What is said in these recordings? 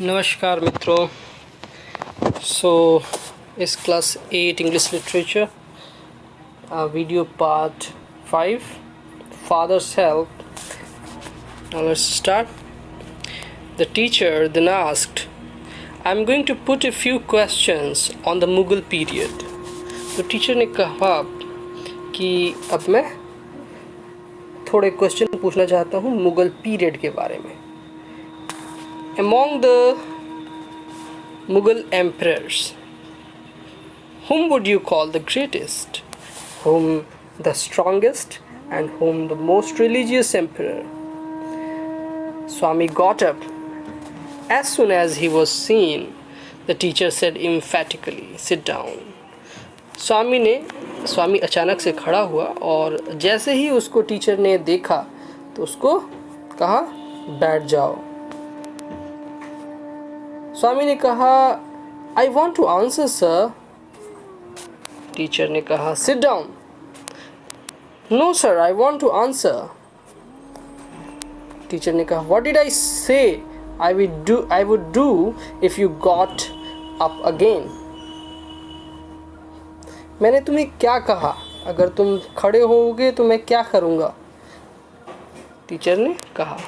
नमस्कार मित्रों। सो इस class 8 English literature video part 5 father's help. Now let's start. The teacher then asked, I'm going to put a few questions on the Mughal period. तो teacher ने कहा कि अब मैं थोड़े क्वेश्चन पूछना चाहता हूँ मुग़ल पीरियड के बारे में. Among the Mughal emperors, whom would you call the greatest, whom the strongest, and whom the most religious emperor? Swami got up. As soon as he was seen, the teacher said emphatically, sit down. स्वामी अचानक से खड़ा हुआ और जैसे ही उसको teacher ने देखा तो उसको कहा बैठ जाओ. स्वामी ने कहा I want to answer sir. Teacher ने कहा sit down. No sir I want to answer. Teacher ने कहा what did I say I would do if you got up again. मैंने तुम्हें क्या कहा, अगर तुम खड़े होगे तो मैं क्या करूँगा. टीचर ने कहा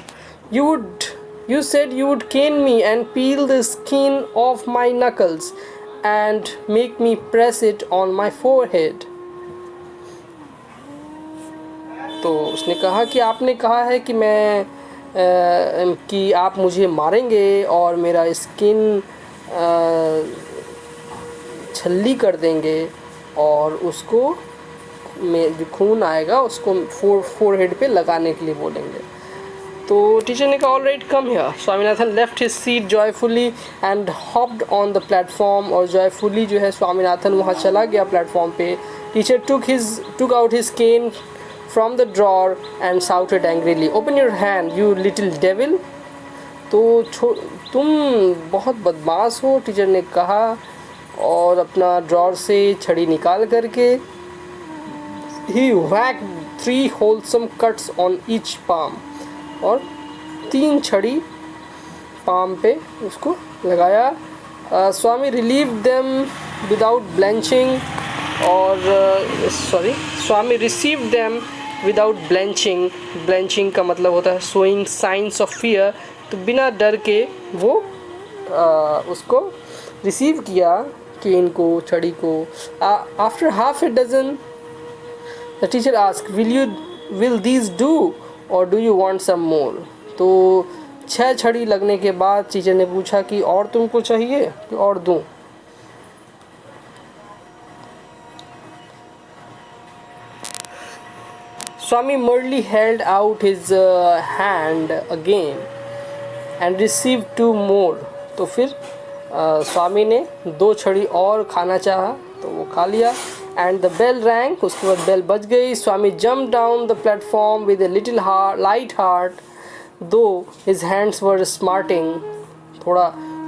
You said you would cane me and peel the skin off my knuckles and make me press it on my forehead. तो उसने कहा कि आपने कहा है कि कि आप मुझे मारेंगे और मेरा स्किन छल्ली कर देंगे और उसको में जो खून आएगा उसको फोरहेड पे लगाने के लिए बोलेंगे. तो टीचर ने कहा all right come here. Swaminathan left his seat joyfully and hopped on the platform. और जॉयफुली जो है स्वामीनाथन वहाँ चला गया प्लेटफॉर्म पे. Teacher took out his cane from the drawer and shouted angrily, open your hand you little devil. तो तुम बहुत बदमाश हो, टीचर ने कहा और अपना ड्रॉर से छड़ी निकाल करके he whacked 3 wholesome cuts on each palm. और 3 छड़ी पाम पे उसको लगाया. स्वामी रिलीव देम विदाउट ब्लेंचिंग और स्वामी रिसीव देम विदाउट ब्लेंचिंग. ब्लेंचिंग का मतलब होता है शोइंग साइंस ऑफ फियर. तो बिना डर के वो उसको रिसीव किया केन को, छड़ी को. After half a dozen the teacher ask will these do और do you want some more. तो 6 छड़ी लगने के बाद टीचर ने पूछा कि और तुमको चाहिए कि और दूं. स्वामी merely held out his hand again and received 2 more. तो फिर स्वामी ने 2 छड़ी और खाना चाहा तो वो खा लिया. And the bell rang. उसके बाद बेल बज गई. स्वामी jumped down the platform with a little light heart, though his hands were smarting. थोड़ा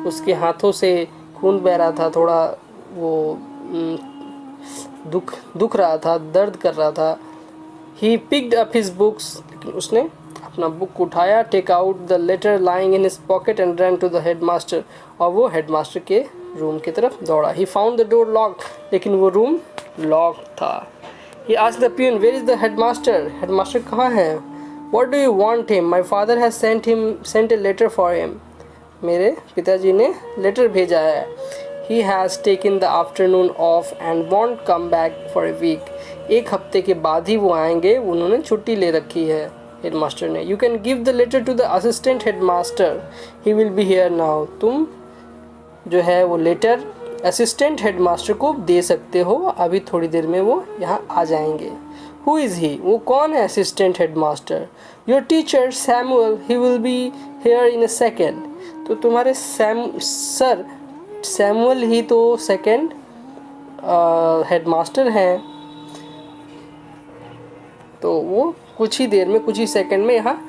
उसके हाथों से खून बह रहा था, थोड़ा वो दुख रहा था, दर्द कर रहा था. He picked up his books. उसने अपना बुक उठाया. Take out the letter lying in his pocket and ran to the headmaster. और वो हेडमास्टर के रूम की तरफ दौड़ा. He found the door locked. लेकिन वो रूम लॉक था. He asked the peon, where is the headmaster? Headmaster कहाँ है? What do you want him? My father has sent a letter for him. मेरे पिताजी ने लेटर भेजा है. He has taken the afternoon off and won't come back for a week. 1 हफ्ते के बाद ही वो आएंगे, उन्होंने छुट्टी ले रखी है हेडमास्टर ने. You can give the letter to the assistant headmaster. He will be here now. तुम जो है वो लेटर असिस्टेंट हेडमास्टर को दे सकते हो, अभी थोड़ी देर में वो यहाँ आ जाएंगे. हु इज़ ही? वो कौन है assistant headmaster? Your teacher Samuel, he will be here in a second. तो तुम्हारे सर सैमुअल ही तो सेकेंड हेडमास्टर हैं, तो वो कुछ ही देर में, कुछ ही सेकेंड में यहाँ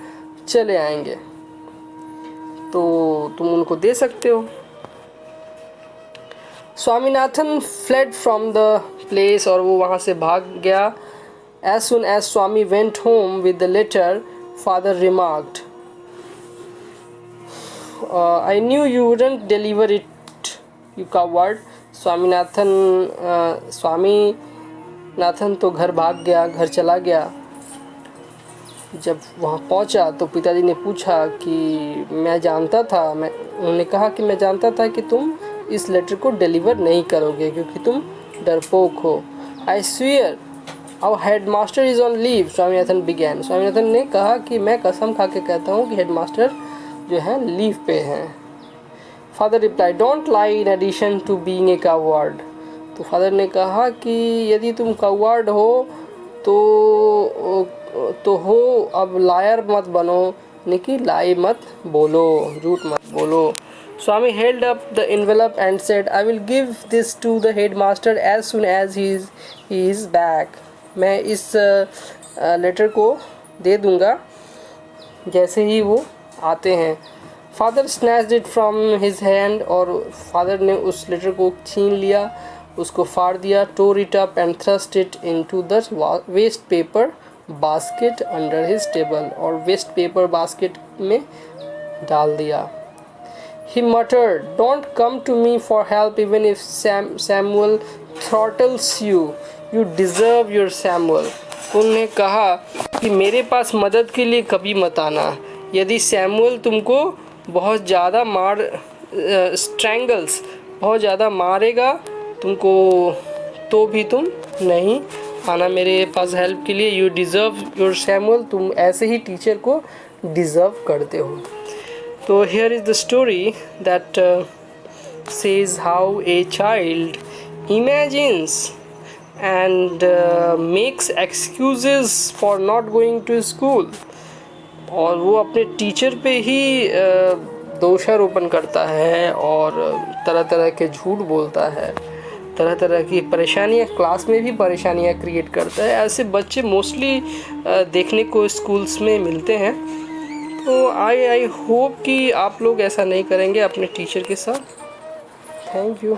चले आएंगे, तो तुम उनको दे सकते हो. Swaminathan fled from the place और वो वहाँ से भाग गया. As soon as Swami went home with the letter, father remarked, I knew you wouldn't deliver it, you coward. Swaminathan तो घर भाग गया, घर चला गया। जब वहाँ पहुँचा तो पिताजी ने पूछा कि उन्होंने कहा कि मैं जानता था कि तुम इस लेटर को डिलीवर नहीं करोगे क्योंकि तुम डरपोक हो। I swear our headmaster is on leave, Swaminathan began. Swaminathan ने कहा कि मैं कसम खा के कहता हूँ कि हेडमास्टर जो है लीव पे हैं। Father replied, don't lie in addition to being a coward. तो फादर ने कहा कि यदि तुम कवार्ड हो तो हो, अब लायर मत बनो, यानी कि लाई मत बोलो, झूठ मत बोलो। Swami held up the envelope and said, I will give this to the headmaster as soon as he is back. मैं इस लेटर को दे दूंगा जैसे ही वो आते हैं। Father snatched it from his hand, और फादर ने उस लेटर को छीन लिया, उसको फाड़ दिया। Tore it up and thrust it into the waste paper basket under his table, और वेस्ट पेपर बास्केट में डाल दिया। He muttered, don't come to me for help even if Samuel throttles you. You deserve your Samuel. उन्होंने कहा कि मेरे पास मदद के लिए कभी मत आना। यदि सैमुअल तुमको बहुत ज़्यादा बहुत ज़्यादा मारेगा तुमको, तो भी तुम नहीं आना मेरे पास हेल्प के लिए। यू डिज़र्व योर सैमुअल, तुम ऐसे ही टीचर को डिज़र्व करते हो। तो here is the story that says how a child imagines and makes excuses for not going to school, और वो अपने टीचर पे ही दोषारोपण करता है और तरह तरह के झूठ बोलता है, तरह तरह की परेशानियाँ, क्लास में भी परेशानियाँ क्रिएट करता है। ऐसे बच्चे मोस्टली देखने को स्कूल्स में मिलते हैं। तो आई होप कि आप लोग ऐसा नहीं करेंगे अपने टीचर के साथ। Thank you.